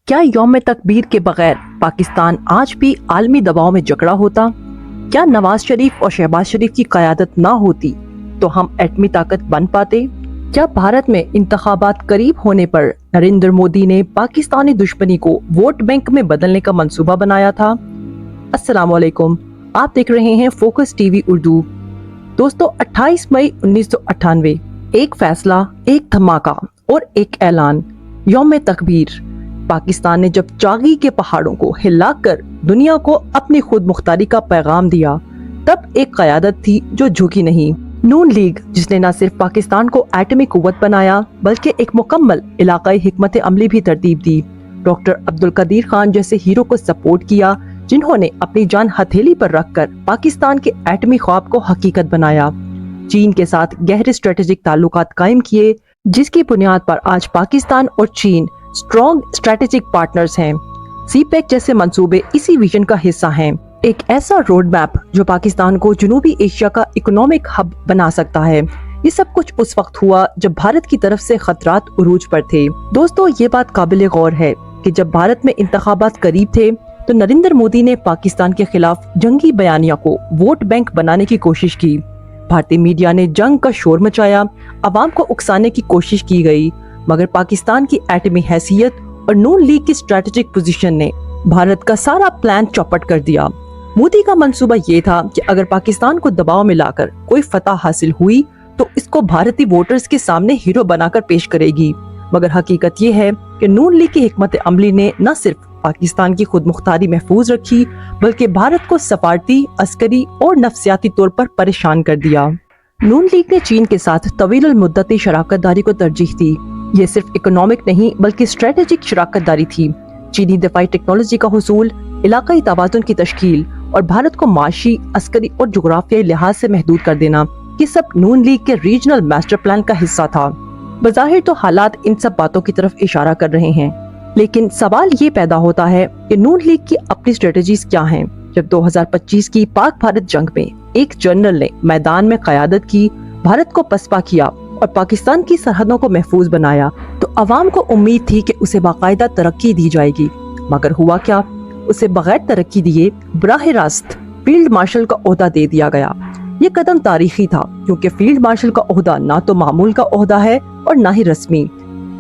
کیا یوم تکبیر کے بغیر پاکستان آج بھی عالمی دباؤ میں جکڑا ہوتا؟ کیا نواز شریف اور شہباز شریف کی قیادت نہ ہوتی تو ہم ایٹمی طاقت بن پاتے؟ کیا بھارت میں انتخابات قریب ہونے پر نریندر مودی نے پاکستانی دشمنی کو ووٹ بینک میں بدلنے کا منصوبہ بنایا تھا؟ السلام علیکم، آپ دیکھ رہے ہیں فوکس ٹی وی اردو۔ دوستو، 28 مئی 1998، ایک فیصلہ، ایک دھماکہ اور ایک اعلان، یوم تکبیر۔ پاکستان نے جب چاغی کے پہاڑوں کو ہلا کر دنیا کو اپنی خود مختاری کا پیغام دیا، تب ایک قیادت تھی جو جھکی نہیں۔ نون لیگ، جس نے نہ صرف پاکستان کو ایٹمی قوت بنایا بلکہ ایک مکمل علاقائی حکمت عملی بھی ترتیب دی۔ ڈاکٹر عبدالقدیر خان جیسے ہیرو کو سپورٹ کیا، جنہوں نے اپنی جان ہتھیلی پر رکھ کر پاکستان کے ایٹمی خواب کو حقیقت بنایا۔ چین کے ساتھ گہرے اسٹریٹجک تعلقات قائم کیے، جس کی بنیاد پر آج پاکستان اور چین اسٹرانگ اسٹریٹجک پارٹنرز ہیں۔ سی پیک جیسے منصوبے اسی ویژن کا حصہ ہیں، ایک ایسا روڈ میپ جو پاکستان کو جنوبی ایشیا کا اکنامک ہب بنا سکتا ہے۔ یہ سب کچھ اس وقت ہوا جب بھارت کی طرف سے خطرات عروج پر تھے۔ دوستو، یہ بات قابل غور ہے کہ جب بھارت میں انتخابات قریب تھے تو نریندر مودی نے پاکستان کے خلاف جنگی بیانیہ کو ووٹ بینک بنانے کی کوشش کی۔ بھارتی میڈیا نے جنگ کا شور مچایا، عوام کو اکسانے کی کوشش کی گئی، مگر پاکستان کی ایٹمی حیثیت اور نون لیگ کی اسٹریٹجک پوزیشن نے بھارت کا سارا پلان چوپٹ کر دیا۔ مودی کا منصوبہ یہ تھا کہ اگر پاکستان کو دباؤ میں لا کر کوئی فتح حاصل ہوئی تو اس کو بھارتی ووٹرز کے سامنے ہیرو بنا کر پیش کرے گی، مگر حقیقت یہ ہے کہ نون لیگ کی حکمت عملی نے نہ صرف پاکستان کی خود مختاری محفوظ رکھی بلکہ بھارت کو سفارتی، عسکری اور نفسیاتی طور پر پریشان کر دیا۔ نون لیگ نے چین کے ساتھ طویل المدتی شراکت داری کو ترجیح دی۔ یہ صرف اکنامک نہیں بلکہ اسٹریٹجک شراکت داری تھی۔ چینی دفاعی ٹیکنالوجی کا حصول، علاقائی توازن کی تشکیل اور بھارت کو معاشی، عسکری اور جغرافیائی لحاظ سے محدود کر دینا، یہ سب نون لیگ کے ریجنل ماسٹر پلان کا حصہ تھا۔ بظاہر تو حالات ان سب باتوں کی طرف اشارہ کر رہے ہیں، لیکن سوال یہ پیدا ہوتا ہے کہ نون لیگ کی اپنی اسٹریٹجیز کیا ہیں؟ جب 2025 کی پاک بھارت جنگ میں ایک جنرل نے میدان میں قیادت کی، بھارت کو پسپا کیا اور پاکستان کی سرحدوں کو محفوظ بنایا تو عوام کو امید تھی کہ اسے باقاعدہ ترقی دی جائے گی، مگر ہوا کیا؟ اسے بغیر ترقی دیے براہ راست فیلڈ مارشل کا عہدہ دے دیا گیا۔ یہ قدم تاریخی تھا کیونکہ فیلڈ مارشل کا عہدہ نہ تو معمول کا عہدہ ہے اور نہ ہی رسمی۔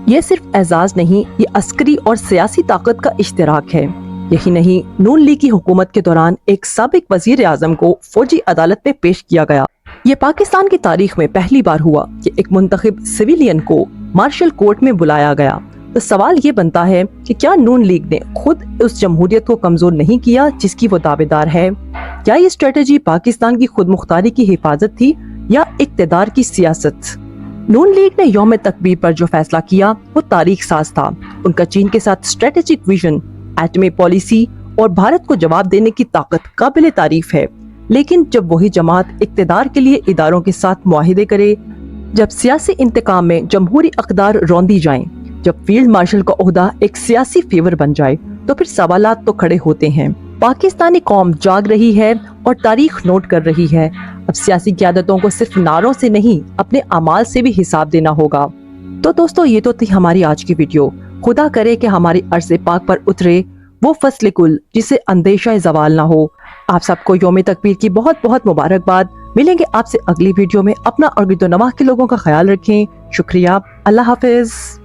یہ صرف اعزاز نہیں، یہ عسکری اور سیاسی طاقت کا اشتراک ہے۔ یہی نہیں، نون لیگ کی حکومت کے دوران ایک سابق وزیر اعظم کو فوجی عدالت میں پیش کیا گیا۔ یہ پاکستان کی تاریخ میں پہلی بار ہوا کہ ایک منتخب سویلین کو مارشل کورٹ میں بلایا گیا۔ تو سوال یہ بنتا ہے کہ کیا نون لیگ نے خود اس جمہوریت کو کمزور نہیں کیا جس کی وہ دعوے دار ہے؟ کیا یہ اسٹریٹجی پاکستان کی خود مختاری کی حفاظت تھی یا اقتدار کی سیاست؟ نون لیگ نے یوم تکبیر پر جو فیصلہ کیا وہ تاریخ ساز تھا۔ ان کا چین کے ساتھ اسٹریٹجک ویژن، ایٹمی پالیسی اور بھارت کو جواب دینے کی طاقت قابل تعریف ہے، لیکن جب وہی جماعت اقتدار کے لیے اداروں کے ساتھ معاہدے کرے، جب سیاسی انتقام میں جمہوری اقدار روندی جائیں، جب فیلڈ مارشل کا عہدہ ایک سیاسی فیور بن جائے، تو پھر سوالات تو کھڑے ہوتے ہیں۔ پاکستانی قوم جاگ رہی ہے اور تاریخ نوٹ کر رہی ہے۔ اب سیاسی قیادتوں کو صرف نعروں سے نہیں، اپنے اعمال سے بھی حساب دینا ہوگا۔ تو دوستو، یہ تو تھی ہماری آج کی ویڈیو۔ خدا کرے کہ ہماری ارض پاک پر اترے وہ فصل گل جسے اندیشہ زوال نہ ہو۔ آپ سب کو یوم تکبیر کی بہت بہت مبارکباد۔ ملیں گے آپ سے اگلی ویڈیو میں۔ اپنا اور گرد و نواح کے لوگوں کا خیال رکھیں۔ شکریہ۔ اللہ حافظ۔